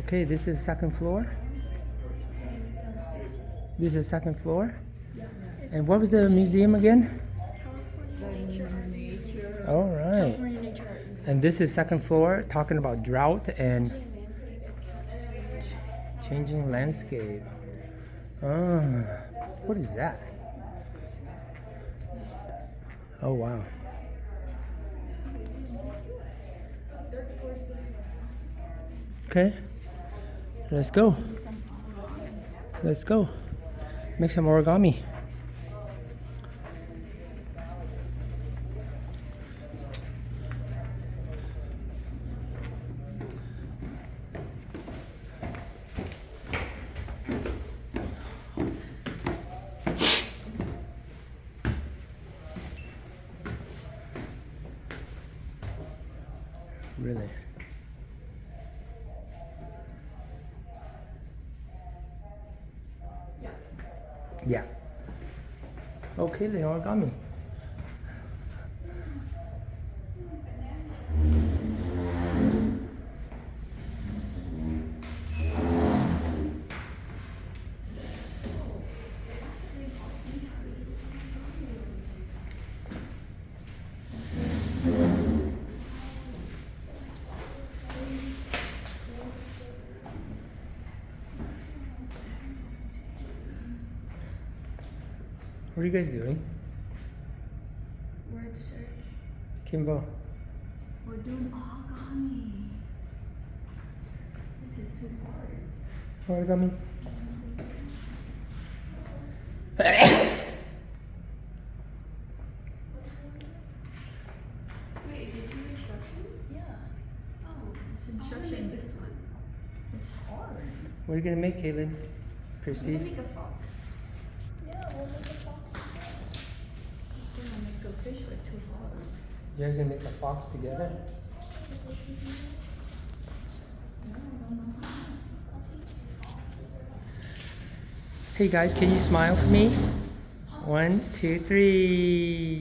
Okay, this is second floor. This is second floor. And what was the museum again? All right. And this is second floor, talking about drought and changing landscape. What is that? Oh wow. Okay, let's go. Let's go. Make some origami. Really? Yeah. Okay, the origami. What are you guys doing? We're at search. Kimbo. We're doing origami. This is too hard. Origami. Wait, did you instructions? Yeah. Oh, it's instruction this one. It's hard. What are you gonna make, Caitlin? We're Christy? gonna make a fox. Yeah, we'll make a fox. We're gonna make a fish, but too hard. You guys gonna make a fox together? Hey guys, can you smile for me? 1, 2, 3.